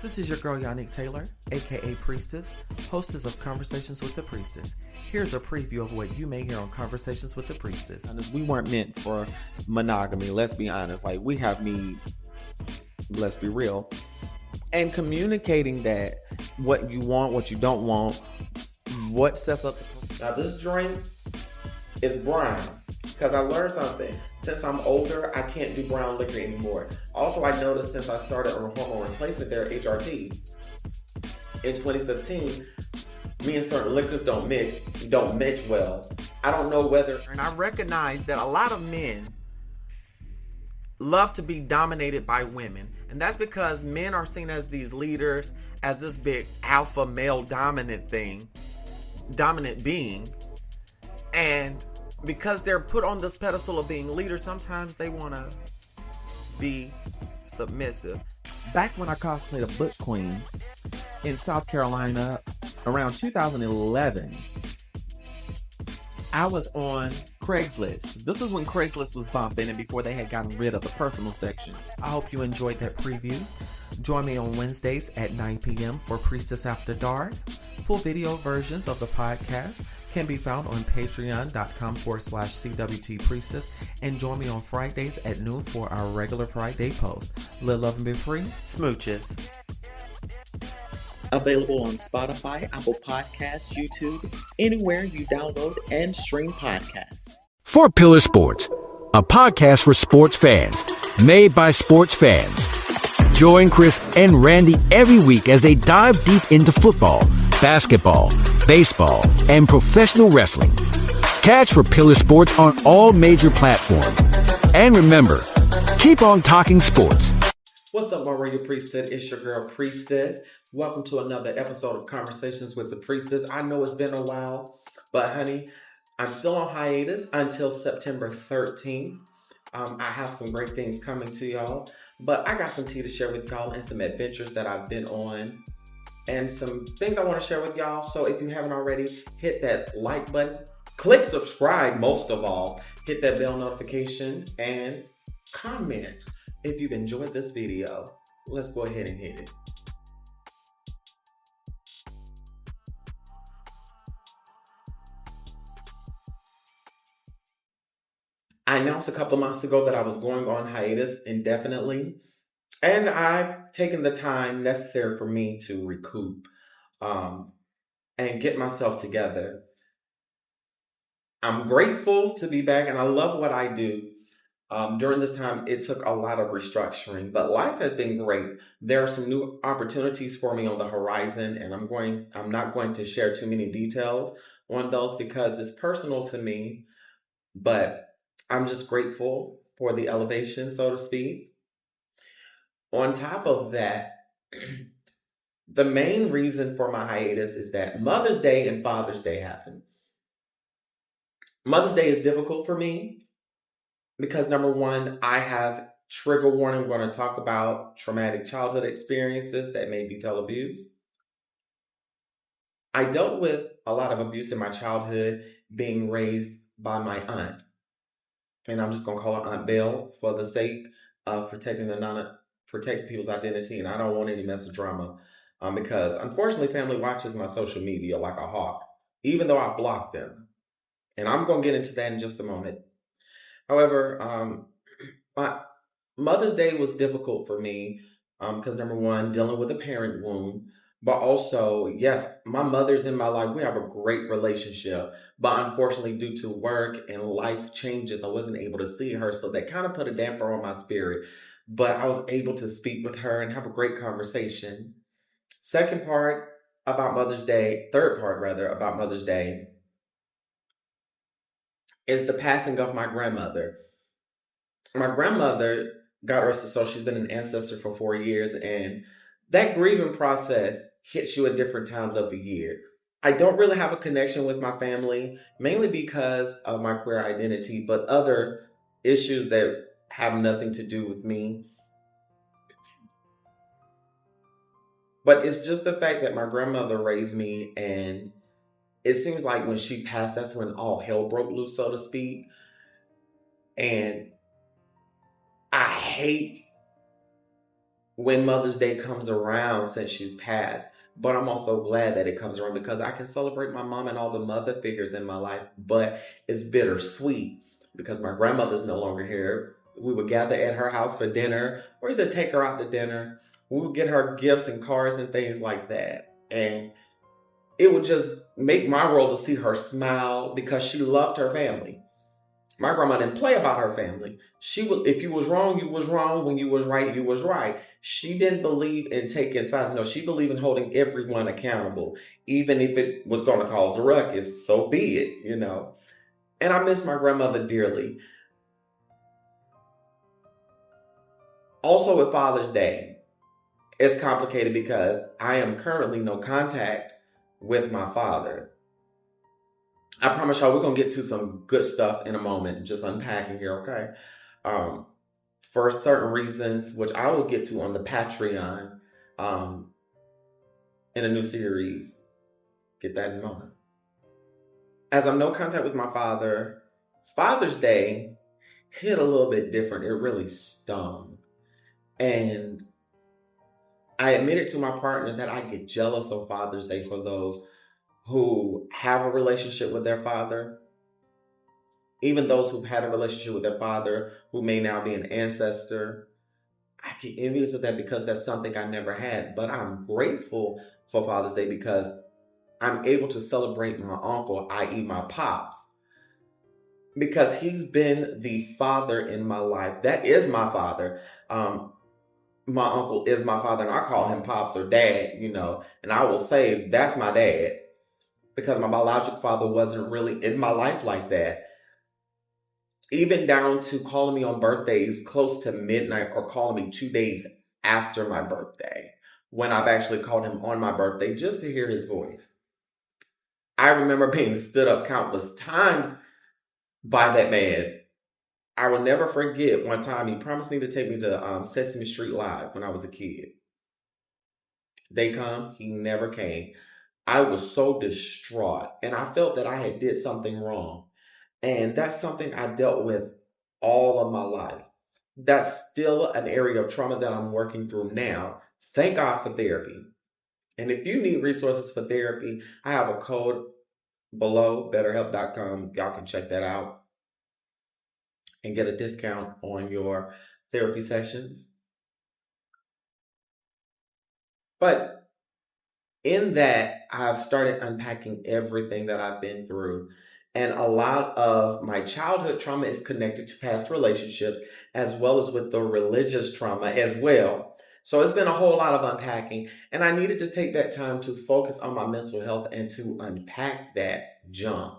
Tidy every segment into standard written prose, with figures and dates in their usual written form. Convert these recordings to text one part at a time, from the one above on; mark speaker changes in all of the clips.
Speaker 1: This is your girl Yannick Taylor, aka Priestess, hostess of Conversations with the Priestess. Here's a preview of what you may hear on Conversations with the Priestess.
Speaker 2: We weren't meant for monogamy, let's be honest. Like, we have needs, let's be real. And communicating that, what you want, what you don't want, what sets up. Now, this drink is brown because I learned something. Since I'm older, I can't do brown liquor anymore. Also, I noticed since I started on hormone replacement therapy, HRT, in 2015, me and certain liquors don't mix well. I don't know whether...
Speaker 1: And I recognize that a lot of men love to be dominated by women. And that's because men are seen as these leaders, as this big alpha male dominant being. And because they're put on this pedestal of being leaders, sometimes they want to be submissive.
Speaker 2: Back when I cosplayed a Butch Queen in South Carolina around 2011, I was on Craigslist. This is when Craigslist was bumping and before they had gotten rid of the personal section.
Speaker 1: I hope you enjoyed that preview. Join me on Wednesdays at 9 p.m. for Priestess After Dark. Full video versions of the podcast can be found on patreon.com/CWT Priestess, and join me on Fridays at noon for our regular Friday post. Live, love, and be free. Smooches.
Speaker 3: Available on Spotify, Apple Podcasts, YouTube, anywhere you download and stream podcasts.
Speaker 4: Four Pillar Sports, a podcast for sports fans, made by sports fans. Join Chris and Randy every week as they dive deep into football, basketball, baseball, and professional wrestling. Catch For Pillar Sports on all major platforms. And remember, keep on talking sports.
Speaker 2: What's up, my radio priesthood? It's your girl Priestess. Welcome to another episode of Conversations with the Priestess. I know it's been a while, but honey, I'm still on hiatus until September 13th. I have some great things coming to y'all, but I got some tea to share with y'all and some adventures that I've been on and some things I want to share with y'all. So if you haven't already, hit that like button, click subscribe most of all, hit that bell notification, and comment if you've enjoyed this video. Let's go ahead and hit it. I announced a couple months ago that I was going on hiatus indefinitely, and I've taken the time necessary for me to recoup and get myself together. I'm grateful to be back, and I love what I do. During this time, it took a lot of restructuring, but life has been great. There are some new opportunities for me on the horizon, and I'm not going to share too many details on those because it's personal to me, but I'm just grateful for the elevation, so to speak. On top of that, the main reason for my hiatus is that Mother's Day and Father's Day happened. Mother's Day is difficult for me because, number one, I have trigger warning. I'm going to talk about traumatic childhood experiences that may detail abuse. I dealt with a lot of abuse in my childhood being raised by my aunt. And I'm just going to call her Aunt Belle for the sake of protecting people's identity. And I don't want any mess of drama because, unfortunately, family watches my social media like a hawk, even though I blocked them. And I'm going to get into that in just a moment. However, my Mother's Day was difficult for me because, number one, dealing with a parent wound. But also, yes, my mother's in my life. We have a great relationship. But unfortunately, due to work and life changes, I wasn't able to see her. So that kind of put a damper on my spirit. But I was able to speak with her and have a great conversation. Second part about Mother's Day, third part rather, about Mother's Day is the passing of my grandmother. My grandmother, God rest her soul, she's been an ancestor for 4 years, and that grieving process hits you at different times of the year. I don't really have a connection with my family, mainly because of my queer identity, but other issues that have nothing to do with me. But it's just the fact that my grandmother raised me, and it seems like when she passed, that's when all hell broke loose, so to speak. And I hate when Mother's Day comes around since she's passed. But I'm also glad that it comes around because I can celebrate my mom and all the mother figures in my life. But it's bittersweet because my grandmother's no longer here. We would gather at her house for dinner or either take her out to dinner. We would get her gifts and cards and things like that. And it would just make my world to see her smile because she loved her family. My grandma didn't play about her family. She would, if you was wrong, you was wrong. When you was right, you was right. She didn't believe in taking sides. No, she believed in holding everyone accountable, even if it was going to cause a ruckus. So be it, you know. And I miss my grandmother dearly. Also with Father's Day, it's complicated because I am currently no contact with my father. I promise y'all we're going to get to some good stuff in a moment, just unpacking here, okay? For certain reasons, which I will get to on the Patreon in a new series. Get that in a moment. As I'm no contact with my father, Father's Day hit a little bit different. It really stung. And I admitted to my partner that I get jealous on Father's Day for those who have a relationship with their father. Even those who've had a relationship with their father, who may now be an ancestor. I get envious of that because that's something I never had. But I'm grateful for Father's Day because I'm able to celebrate my uncle, i.e. my pops. Because he's been the father in my life. That is my father. My uncle is my father, and I call him pops or dad, you know. And I will say that's my dad. Because my biological father wasn't really in my life like that. Even down to calling me on birthdays close to midnight or calling me 2 days after my birthday, when I've actually called him on my birthday just to hear his voice. I remember being stood up countless times by that man. I will never forget one time he promised me to take me to Sesame Street Live when I was a kid. They come, he never came. I was so distraught and I felt that I had did something wrong. And that's something I dealt with all of my life. That's still an area of trauma that I'm working through now. Thank God for therapy. And if you need resources for therapy, I have a code below, betterhelp.com. Y'all can check that out and get a discount on your therapy sessions. But in that, I've started unpacking everything that I've been through. And a lot of my childhood trauma is connected to past relationships, as well as with the religious trauma as well. So it's been a whole lot of unpacking. And I needed to take that time to focus on my mental health and to unpack that junk.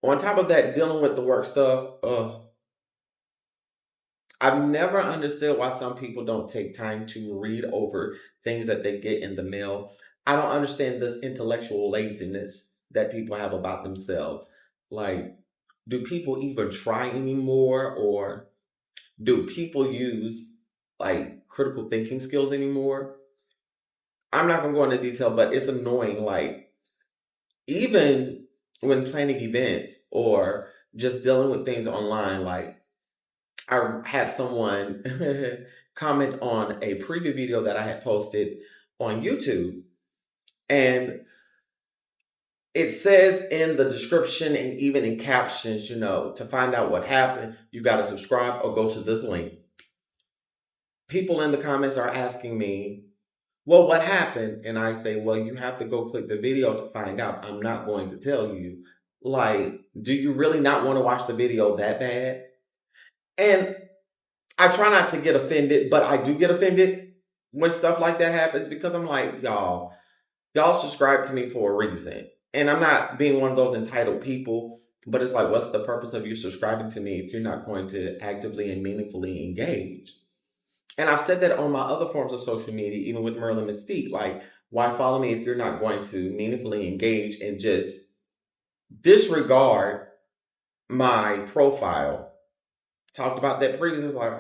Speaker 2: On top of that, dealing with the work stuff, I've never understood why some people don't take time to read over things that they get in the mail. I don't understand this intellectual laziness that people have about themselves. Like, do people even try anymore? Or do people use like critical thinking skills anymore? I'm not going to go into detail, but it's annoying. Like, even when planning events or just dealing with things online, like I had someone comment on a preview video that I had posted on YouTube. And it says in the description and even in captions, you know, to find out what happened, you got to subscribe or go to this link. People in the comments are asking me, well, what happened? And I say, well, you have to go click the video to find out. I'm not going to tell you. Like, do you really not want to watch the video that bad? And I try not to get offended, but I do get offended when stuff like that happens because I'm like, y'all subscribe to me for a reason. And I'm not being one of those entitled people, but it's like, what's the purpose of you subscribing to me if you're not going to actively and meaningfully engage? And I've said that on my other forms of social media, even with Merlin Mystique, like, why follow me if you're not going to meaningfully engage and just disregard my profile? Talked about that previously, like,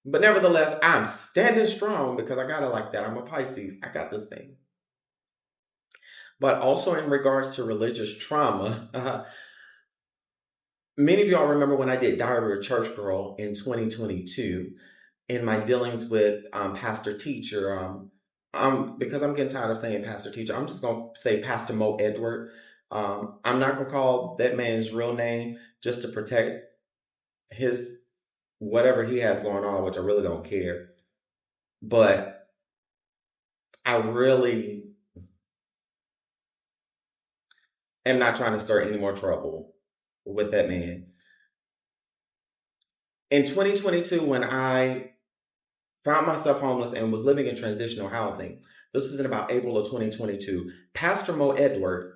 Speaker 2: But nevertheless, I'm standing strong because I got it like that. I'm a Pisces. I got this thing. But also in regards to religious trauma, many of y'all remember when I did Diary of a Church Girl in 2022. in my dealings with pastor teacher. Because I'm getting tired of saying pastor teacher, I'm just gonna say Pastor Mo Edward. I'm not gonna call that man's real name just to protect his whatever he has going on, which I really don't care. But I really am not trying to start any more trouble with that man. In 2022, when I found myself homeless and was living in transitional housing, this was in about April of 2022, Pastor Mo Edward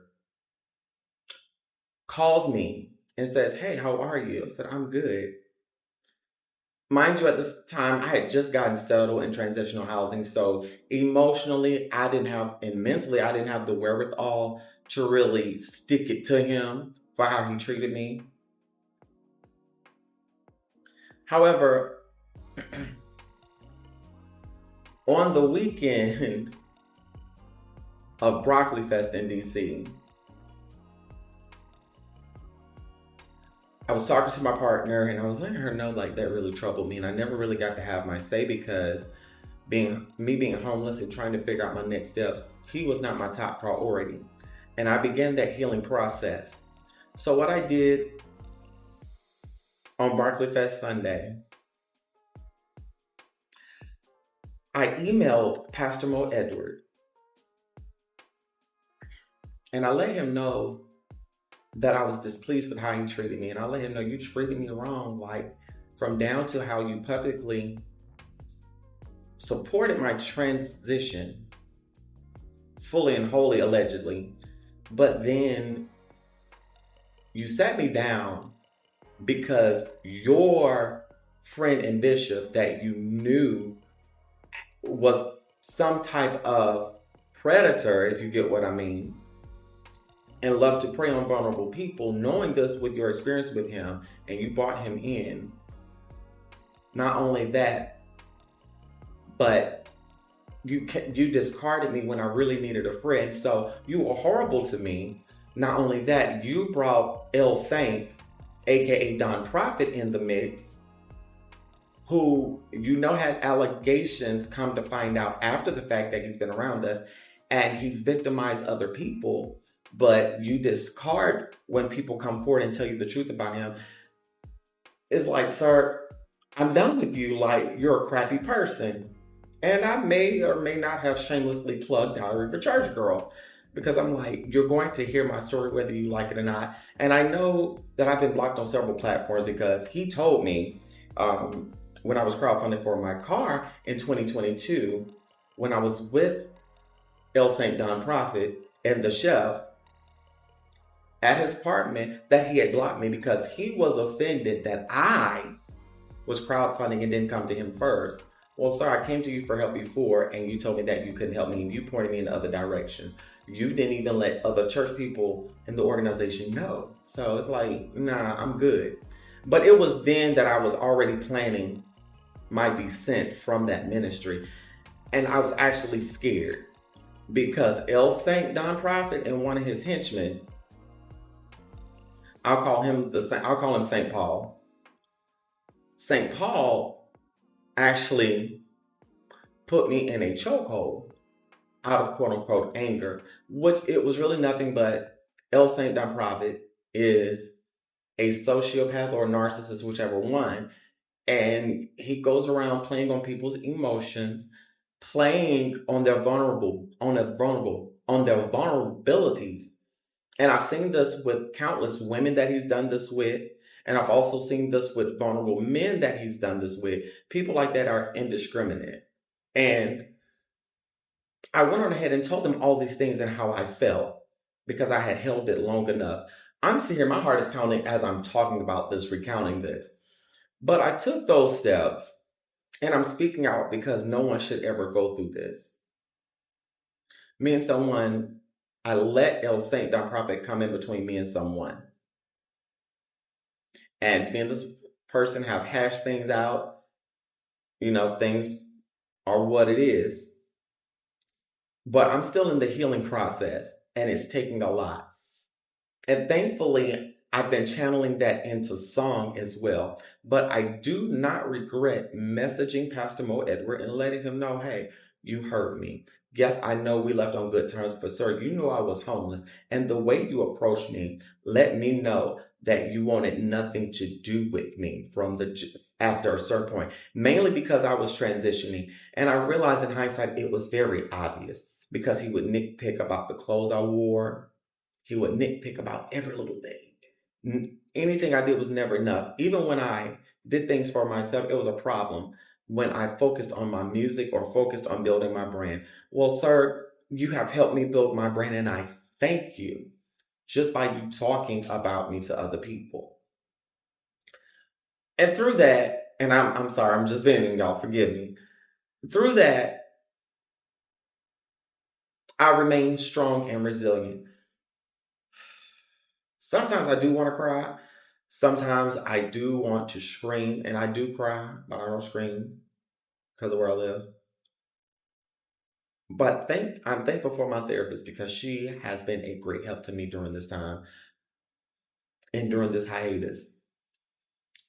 Speaker 2: calls me and says, "Hey, how are you?" I said, "I'm good." Mind you, at this time, I had just gotten settled in transitional housing. So emotionally, and mentally, I didn't have the wherewithal to really stick it to him for how he treated me. However, on the weekend of Broccoli Fest in DC, I was talking to my partner and I was letting her know like that really troubled me, and I never really got to have my say because being homeless and trying to figure out my next steps, he was not my top priority. And I began that healing process. So what I did on Broccoli Fest Sunday, I emailed Pastor Mo Edward and I let him know that I was displeased with how he treated me. And I let him know, you treated me wrong, like from down to how you publicly supported my transition fully and wholly, allegedly. But then you sat me down because your friend and bishop that you knew was some type of predator, if you get what I mean, and loved to prey on vulnerable people, knowing this with your experience with him, and you brought him in. Not only that, but you discarded me when I really needed a friend. So you were horrible to me. Not only that, you brought El Saint, aka Don Prophet, in the mix, who had allegations come to find out after the fact that he's been around us and he's victimized other people. But you discard when people come forward and tell you the truth about him. It's like, sir, I'm done with you. Like, you're a crappy person. And I may or may not have shamelessly plugged Diary of a Church Girl, because I'm like, you're going to hear my story whether you like it or not. And I know that I've been blocked on several platforms because he told me when I was crowdfunding for my car in 2022, when I was with El Saint Don Prophet and the chef at his apartment, that he had blocked me because he was offended that I was crowdfunding and didn't come to him first. Well, sir, I came to you for help before and you told me that you couldn't help me and you pointed me in other directions. You didn't even let other church people in the organization know. So it's like, nah, I'm good. But it was then that I was already planning my descent from that ministry. And I was actually scared because El Saint Don Prophet and one of his henchmen, I'll call him St. Paul. St. Paul actually put me in a chokehold out of quote unquote anger, which it was really nothing but El Saint Don Prophet is a sociopath or a narcissist, whichever one. And he goes around playing on people's emotions, playing on their vulnerabilities. And I've seen this with countless women that he's done this with. And I've also seen this with vulnerable men that he's done this with. People like that are indiscriminate. And I went on ahead and told them all these things and how I felt because I had held it long enough. I'm sitting here, my heart is pounding as I'm talking about this, recounting this. But I took those steps and I'm speaking out because no one should ever go through this. Me and someone, I let El Saint Don Prophet come in between me and someone. And me and this person have hashed things out. Things are what it is. But I'm still in the healing process and it's taking a lot. And thankfully, I've been channeling that into song as well. But I do not regret messaging Pastor Mo Edward and letting him know, hey, you hurt me. Yes, I know we left on good terms, but sir, you knew I was homeless. And the way you approached me let me know that you wanted nothing to do with me after a certain point, mainly because I was transitioning. And I realized in hindsight, it was very obvious because he would nitpick about the clothes I wore. He would nitpick about every little thing. Anything I did was never enough. Even when I did things for myself, it was a problem when I focused on my music or focused on building my brand. Well, sir, you have helped me build my brand, and I thank you just by you talking about me to other people. And through that, and I'm sorry, I'm just venting, y'all, forgive me. Through that, I remain strong and resilient. Sometimes I do want to cry. Sometimes I do want to scream, and I do cry, but I don't scream because of where I live. But I'm thankful for my therapist because she has been a great help to me during this time and during this hiatus.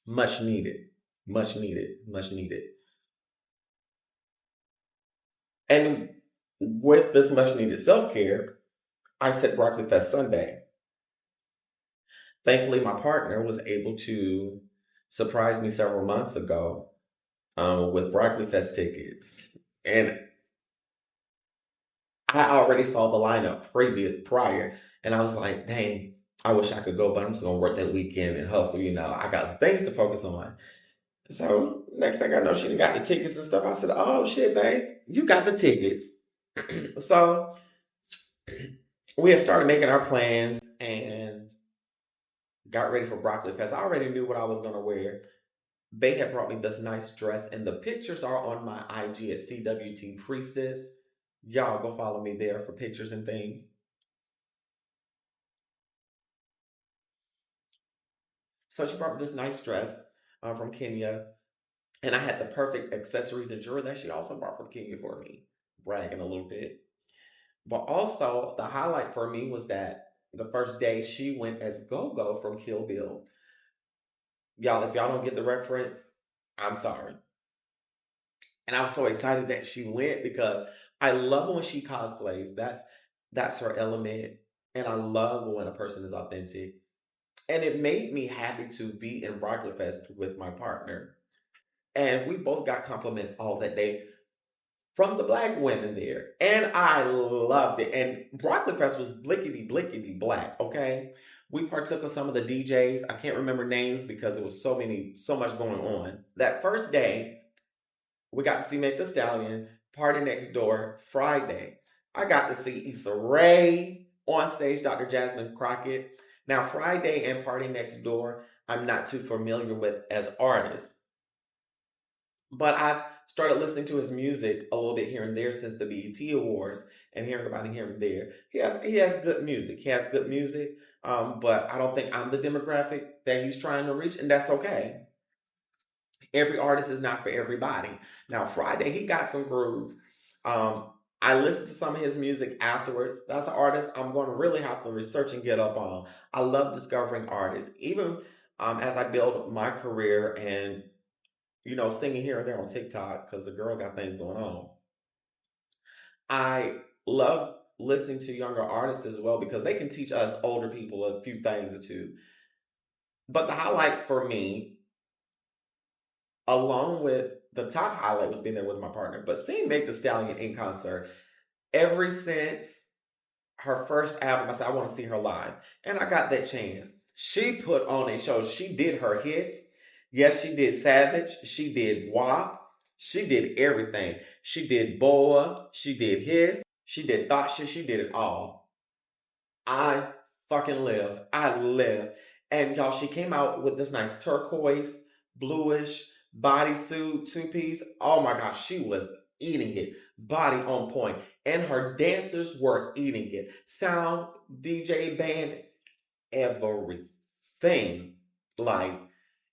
Speaker 2: Much needed, much needed, much needed. And with this much needed self-care, I set Broccoli Fest Sunday. Thankfully, my partner was able to surprise me several months ago with Broccoli Fest tickets. And I already saw the lineup prior, and I was like, dang, I wish I could go, but I'm just going to work that weekend and hustle, I got things to focus on. So next thing I know, she got the tickets and stuff. I said, oh shit, babe, you got the tickets. So we had started making our plans and got ready for Broccoli Fest. I already knew what I was going to wear. Bae had brought me this nice dress, and the pictures are on my IG at CWT Priestess. Y'all go follow me there for pictures and things. So she brought me this nice dress from Kenya, and I had the perfect accessories and jewelry that she also brought from Kenya for me. Bragging a little bit. But also, the highlight for me was that the first day she went as Go-Go from Kill Bill. Y'all, if y'all don't get the reference, I'm sorry. And I was so excited that she went because I love when she cosplays. That's her element. And I love when a person is authentic. And it made me happy to be in Broccoli Fest with my partner. And we both got compliments all that day from the Black women there. And I loved it. And Broccoli Fest was blickety black, okay? We partook of some of the DJs. I can't remember names because it was so much going on. That first day, we got to see Meg Thee Stallion, Party Next Door, Friday. I got to see Issa Rae on stage, Dr. Jasmine Crockett. Now, Friday and Party Next Door, I'm not too familiar with as artists. But I've started listening to his music a little bit here and there since the BET Awards and hearing about him here and there. He has good music. But I don't think I'm the demographic that he's trying to reach, and that's okay. Every artist is not for everybody. Now, Friday, he got some grooves. I listened to some of his music afterwards. That's an artist I'm going to really have to research and get up on. I love discovering artists, even as I build my career and, singing here and there on TikTok because the girl got things going on. I love listening to younger artists as well because they can teach us older people a few things or two. But the highlight for me, along with the top highlight, was being there with my partner, but seeing Meg Thee Stallion in concert, ever since her first album, I said, I want to see her live. And I got that chance. She put on a show. She did her hits. Yes, she did Savage. She did WAP. She did everything. She did Boa. She did His. She did Thought. She did it all. I fucking lived. I lived. And y'all, she came out with this nice turquoise, bluish bodysuit, two-piece. Oh my gosh, she was eating it. Body on point. And her dancers were eating it. Sound, DJ, band, everything. Like,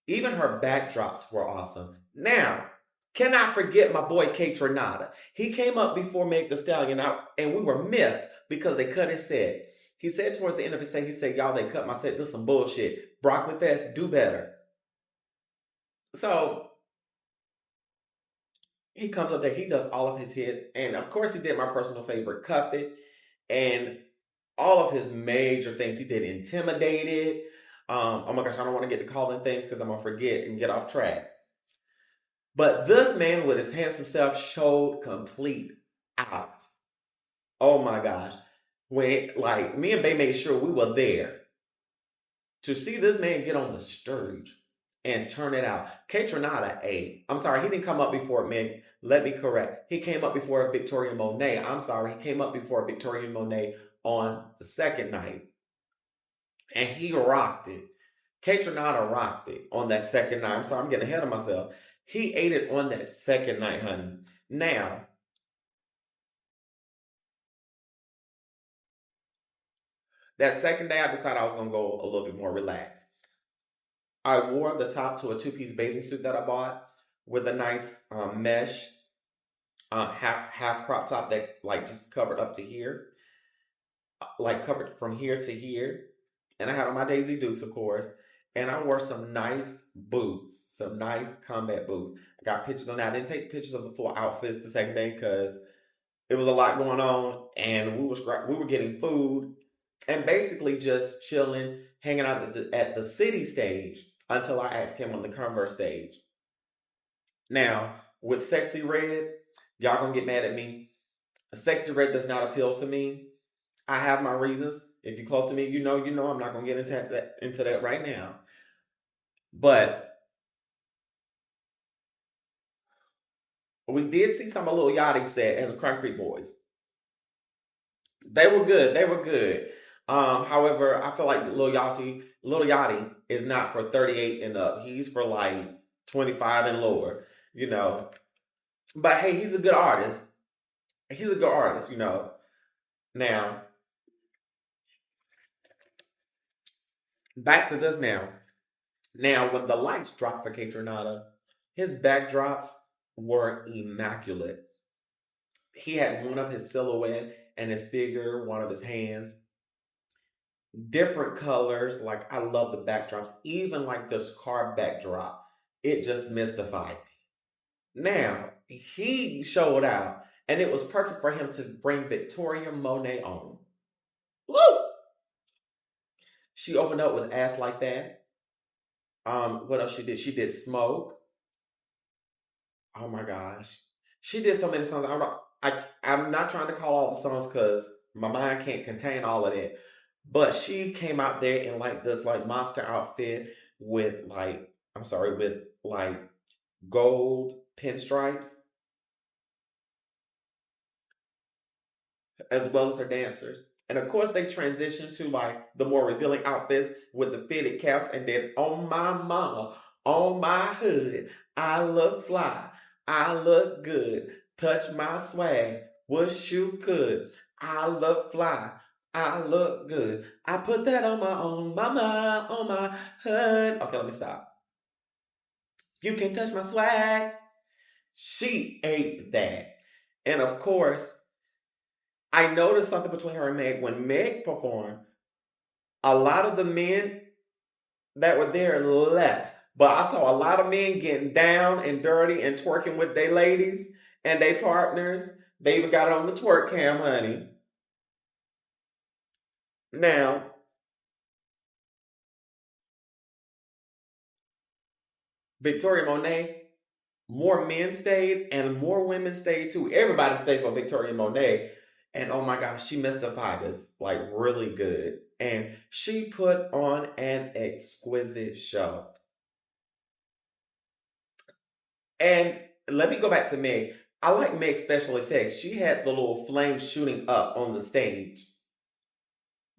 Speaker 2: even her backdrops were awesome. Now, cannot forget my boy K Tronada. He came up before Meg Thee Stallion out, and we were miffed because they cut his set. He said towards the end of his set, he said, y'all, they cut my set. This is some bullshit. Broccoli Fest, do better. So he comes up there, he does all of his hits. And of course, he did my personal favorite, Cuff It. And all of his major things. He did Intimidated. Oh my gosh, I don't want to get to calling things because I'm going to forget and get off track. But this man with his handsome self showed complete out. Oh my gosh. When, like, me and Bay made sure we were there to see this man get on the stage and turn it out. Kaytranada I'm sorry, he didn't come up before me. Let me correct. He came up before Victoria Monet. I'm sorry, he came up before Victoria Monet on the second night. And he rocked it. Kaytranada rocked it on that second night. I'm sorry, I'm getting ahead of myself. He ate it on that second night, honey. Now, that second day, I decided I was going to go a little bit more relaxed. I wore the top to a two-piece bathing suit that I bought with a nice mesh half crop top that like just covered up to here. Like covered from here to here. And I had on my Daisy Dukes, of course. And I wore some nice boots, some nice combat boots. I got pictures on that. I didn't take pictures of the full outfits the second day because it was a lot going on. And we were getting food and basically just chilling, hanging out at the city stage until I asked him on the Converse stage. Now, with Sexy Red, y'all gonna get mad at me. Sexy Red does not appeal to me. I have my reasons. If you're close to me, you know. I'm not gonna get into that right now. But we did see some of Lil Yachty set and the Concrete Boys. They were good. However, I feel like Lil Yachty is not for 38 and up. He's for like 25 and lower, you know. But hey, he's a good artist. You know. Now, back to this now. Now, when the lights dropped for Kaytranada, his backdrops were immaculate. He had one of his silhouette and his figure, one of his hands. Different colors. Like, I love the backdrops. Even like this car backdrop. It just mystified me. Now, he showed out. And it was perfect for him to bring Victoria Monet on. Woo! She opened up with Ass Like That. What else she did? She did Smoke. Oh my gosh. She did so many songs. I'm not trying to call all the songs because my mind can't contain all of that. But she came out there in like this like monster outfit with like gold pinstripes. As well as her dancers. And of course, they transitioned to like the more revealing outfits with the fitted caps. And then, on my mama, on my hood, I look fly, I look good, touch my swag, wish you could. I look fly, I look good. I put that on my own mama, on my hood. Okay, let me stop. You can touch my swag. She ate that. And of course, I noticed something between her and Meg. When Meg performed, a lot of the men that were there left. But I saw a lot of men getting down and dirty and twerking with their ladies and their partners. They even got it on the twerk cam, honey. Now, Victoria Monet, more men stayed and more women stayed too. Everybody stayed for Victoria Monet. And oh my gosh, she mystified us like really good. And she put on an exquisite show. And let me go back to Meg. I like Meg's special effects. She had the little flames shooting up on the stage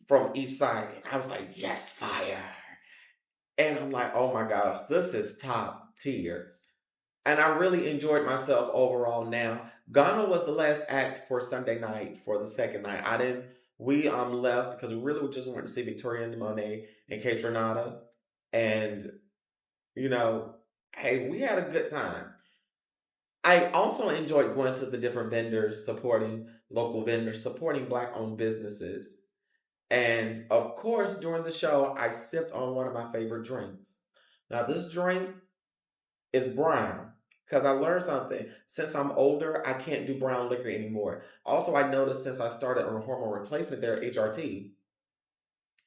Speaker 2: from each side. And I was like, yes, fire. And I'm like, oh my gosh, this is top tier. And I really enjoyed myself overall now. Ghana was the last act for Sunday night for the second night. We left because we really just wanted to see Victoria and Monet and Kaytranada. And, you know, hey, we had a good time. I also enjoyed going to the different vendors, supporting local vendors, supporting Black-owned businesses. And of course, during the show, I sipped on one of my favorite drinks. Now, this drink is brown because I learned something. Since I'm older, I can't do brown liquor anymore. Also, I noticed since I started on hormone replacement there at HRT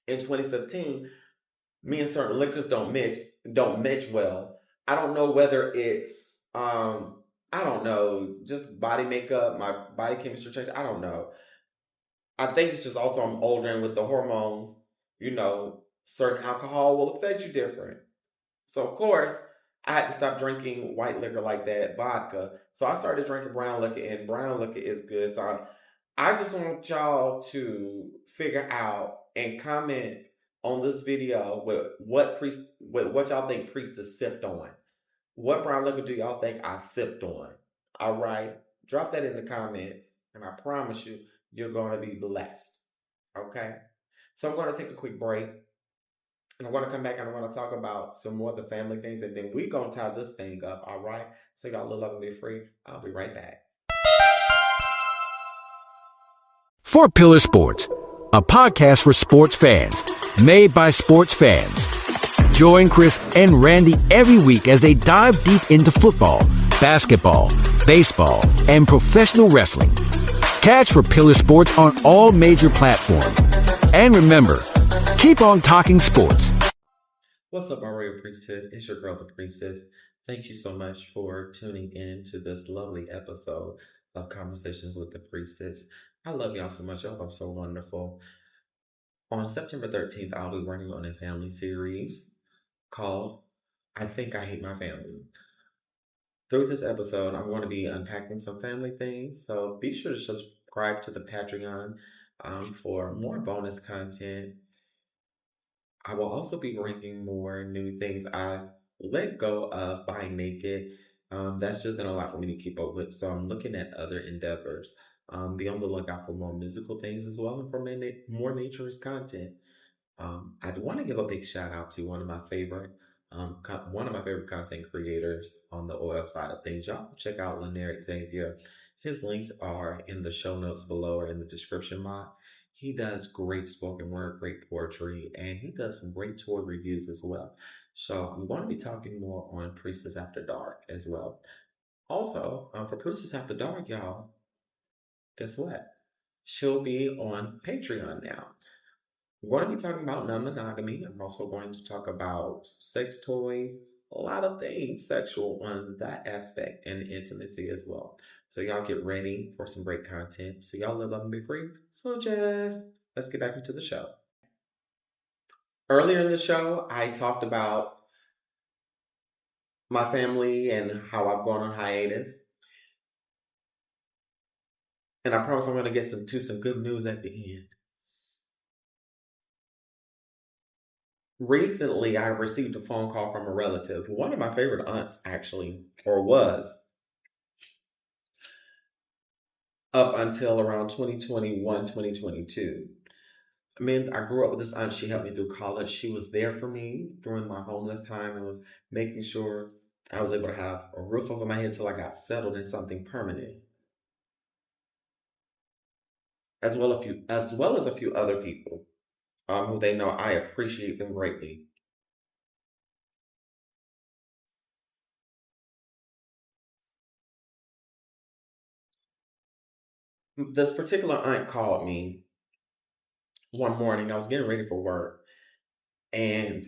Speaker 2: in 2015, me and certain liquors don't match well. I don't know whether it's I don't know, just body makeup, my body chemistry change. I don't know. I think it's just also I'm older and with the hormones, certain alcohol will affect you different. So of course, I had to stop drinking white liquor like that, vodka. So I started drinking brown liquor, and brown liquor is good. So I just want y'all to figure out and comment on this video with what y'all think Priestess sipped on. What brown liquor do y'all think I sipped on? All right, drop that in the comments, and I promise you, you're going to be blessed. Okay, so I'm going to take a quick break. And I want to come back and I want to talk about some more of the family things, and then we're going to tie this thing up, all right? So y'all live, love, and be free. I'll be right back.
Speaker 4: For Pillar Sports, a podcast for sports fans, made by sports fans. Join Chris and Randy every week as they dive deep into football, basketball, baseball, and professional wrestling. Catch For Pillar Sports on all major platforms. And remember, keep on talking sports.
Speaker 2: What's up, my royal priesthood? It's your girl, the priestess. Thank you so much for tuning in to this lovely episode of Conversations with the Priestess. I love y'all so much. Y'all are so wonderful. On September 13th, I'll be working on a family series called I Think I Hate My Family. Through this episode, I'm going to be unpacking some family things, so be sure to subscribe to the Patreon for more bonus content. I will also be bringing more new things. I let go of buying naked. That's just been a lot for me to keep up with, so I'm looking at other endeavors. Be on the lookout for more musical things as well, and for more naturist content. I want to give a big shout out to one of my favorite content creators on the OF side of things. Y'all check out Lanier Xavier. His links are in the show notes below or in the description box. He does great spoken word, great poetry, and he does some great toy reviews as well. So I'm going to be talking more on Priestess After Dark as well. Also, for Priestess After Dark, y'all, guess what? She'll be on Patreon now. We're going to be talking about non-monogamy. I'm also going to talk about sex toys, a lot of things sexual on that aspect, and intimacy as well. So y'all get ready for some great content. So y'all live, love, and be free. Smooches. Let's get back into the show. Earlier in the show, I talked about my family and how I've gone on hiatus. And I promise I'm going to get to some good news at the end. Recently, I received a phone call from a relative, one of my favorite aunts, actually, or was, up until around 2021, 2022. I mean, I grew up with this aunt. She helped me through college. She was there for me during my homeless time and was making sure I was able to have a roof over my head until I got settled in something permanent. As well as a few other people who they know I appreciate them greatly. This particular aunt called me one morning. I was getting ready for work, and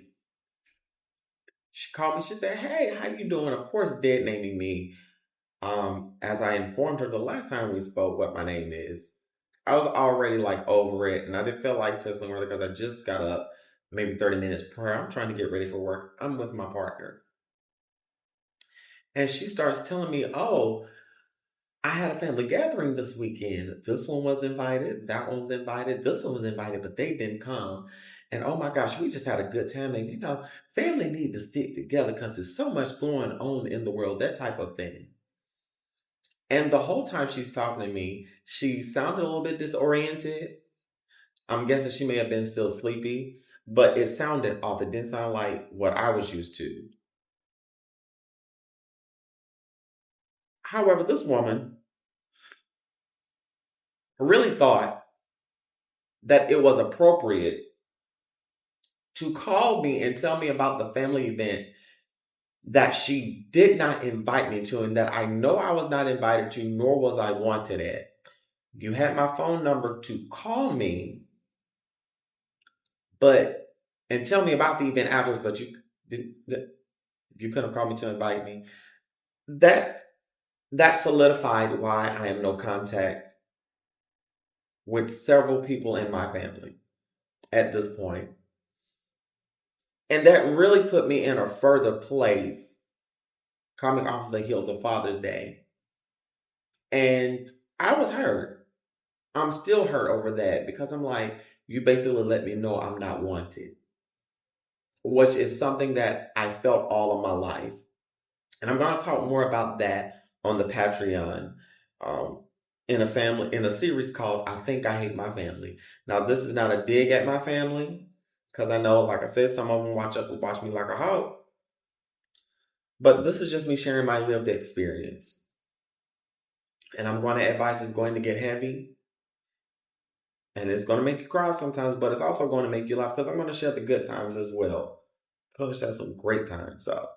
Speaker 2: she called me. She said, "Hey, how you doing?" Of course, dead naming me. As I informed her the last time we spoke what my name is. I was already like over it, and I didn't feel like testing her because I just got up maybe 30 minutes prior. I'm trying to get ready for work. I'm with my partner. And she starts telling me, "Oh, I had a family gathering this weekend. This one was invited, that one was invited, this one was invited, but they didn't come. And oh my gosh, we just had a good time. And family need to stick together because there's so much going on in the world," that type of thing. And the whole time she's talking to me, she sounded a little bit disoriented. I'm guessing she may have been still sleepy, but it sounded off. It didn't sound like what I was used to. However, this woman really thought that it was appropriate to call me and tell me about the family event that she did not invite me to and that I know I was not invited to, nor was I wanted at. You had my phone number to call me, and tell me about the event afterwards, but you couldn't have called me to invite me. That solidified why I am no contact with several people in my family at this point. And that really put me in a further place coming off the heels of Father's Day. And I was hurt. I'm still hurt over that because I'm like, you basically let me know I'm not wanted, which is something that I felt all of my life. And I'm going to talk more about that on the Patreon in a series called I Think I Hate My Family. Now, this is not a dig at my family because I know, like I said, some of them watch me like a hoe. But this is just me sharing my lived experience. And I'm going to advise it's going to get heavy. And it's going to make you cry sometimes, but it's also going to make you laugh because I'm going to share the good times as well. I'm going to share some great times. So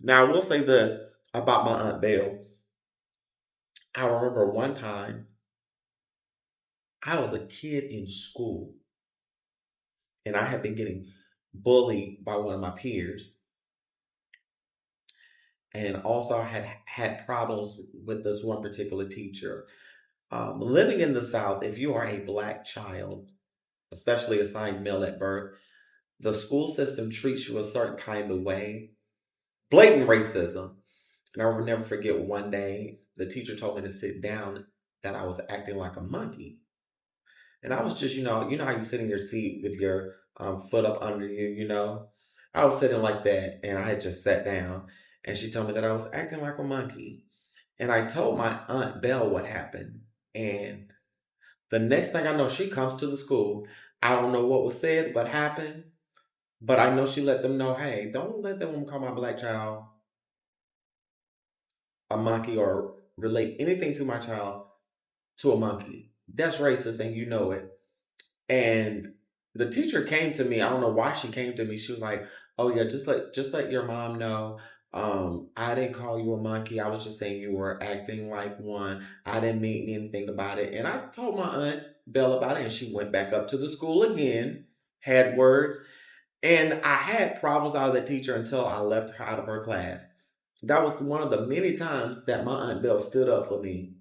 Speaker 2: now I will say this about my Aunt Belle. I remember one time I was a kid in school and I had been getting bullied by one of my peers. And also had problems with this one particular teacher. Living in the South, if you are a Black child, especially assigned male at birth, the school system treats you a certain kind of way. Blatant racism. And I will never forget one day, the teacher told me to sit down, that I was acting like a monkey. And I was just, you know how you sit in your seat with your foot up under you. I was sitting like that and I had just sat down and she told me that I was acting like a monkey. And I told my Aunt Belle what happened. And the next thing I know, she comes to the school. I don't know what was said, what happened, but I know she let them know, hey, don't let them call my Black child a monkey or relate anything to my child to a monkey. That's racist and you know it. And the teacher came to me. I don't know why she came to me. She was like, oh yeah, just let your mom know. I didn't call you a monkey. I was just saying you were acting like one. I didn't mean anything about it. And I told my Aunt Belle about it and she went back up to the school again, had words. And I had problems out of the teacher until I left her out of her class. That was one of the many times that my Aunt Belle stood up for me.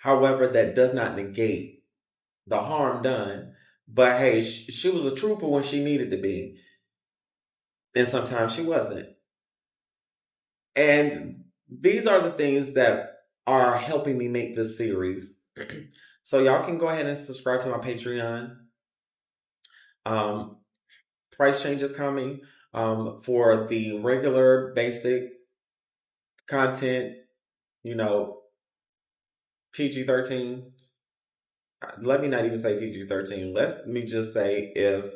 Speaker 2: However, that does not negate the harm done. But hey, she was a trooper when she needed to be. And sometimes she wasn't. And these are the things that are helping me make this series. So y'all can go ahead and subscribe to my Patreon. Price change is coming for the regular basic content, PG-13. Let me not even say PG-13. Let me just say if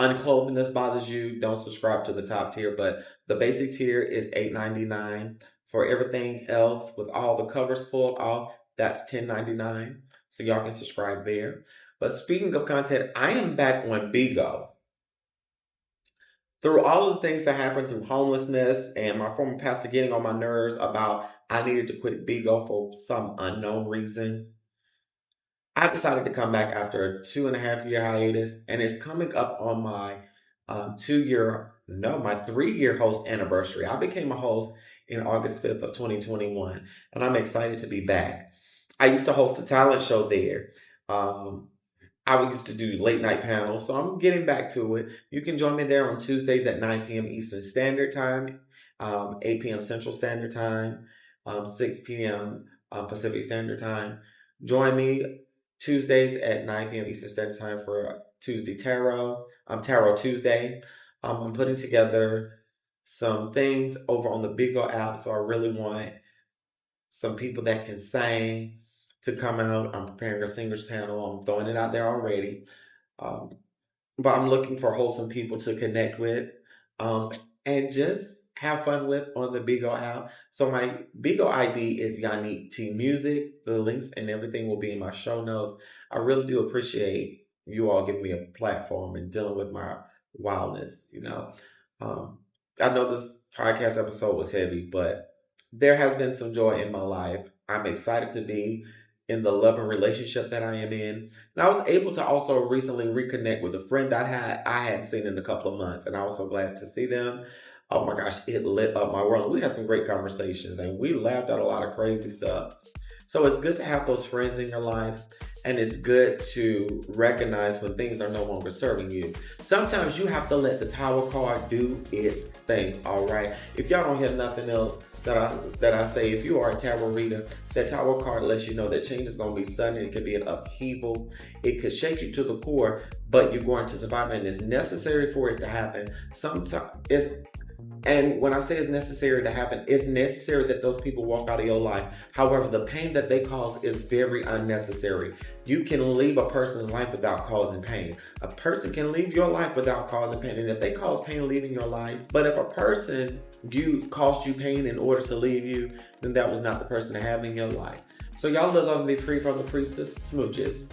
Speaker 2: unclothedness bothers you, don't subscribe to the top tier. But the basic tier is $8.99. For everything else, with all the covers pulled off, that's $10.99. So y'all can subscribe there. But speaking of content, I am back on Bigo. Through all of the things that happened through homelessness and my former pastor getting on my nerves about I needed to quit Bigo for some unknown reason, I decided to come back after a 2.5-year hiatus, and it's coming up on my 3-year host anniversary. I became a host in August 5th of 2021, and I'm excited to be back. I used to host a talent show there. I used to do late night panels, so I'm getting back to it. You can join me there on Tuesdays at 9 p.m. Eastern Standard Time, 8 p.m. Central Standard Time, 6 p.m. Pacific Standard Time. Join me Tuesdays at 9 p.m. Eastern Standard Time for Tuesday Tarot. Tarot Tuesday. I'm putting together some things over on the Bigo app, so I really want some people that can sing to come out. I'm preparing a singers panel. I'm throwing it out there already. But I'm looking for wholesome people to connect with and just have fun with on the Bigo app. So my Bigo ID is Yannick T Music. The links and everything will be in my show notes. I really do appreciate you all giving me a platform and dealing with my wildness, I know this podcast episode was heavy, but there has been some joy in my life. I'm excited to be in the love and relationship that I am in. And I was able to also recently reconnect with a friend that I hadn't seen in a couple of months. And I was so glad to see them. Oh my gosh, it lit up my world. We had some great conversations and we laughed at a lot of crazy stuff. So it's good to have those friends in your life. And it's good to recognize when things are no longer serving you. Sometimes you have to let the tower card do its thing, all right? If y'all don't hear nothing else that I say, if you are a tarot reader, that tower card lets you know that change is going to be sudden. It could be an upheaval. It could shake you to the core, but you're going to survive, and it's necessary for it to happen. And when I say it's necessary to happen, it's necessary that those people walk out of your life. However, the pain that they cause is very unnecessary. You can leave a person's life without causing pain. A person can leave your life without causing pain. And if they cause pain leaving your life, but if a person caused you pain in order to leave you, then that was not the person to have in your life. So y'all live, love, and be free from the priestess. Smooches.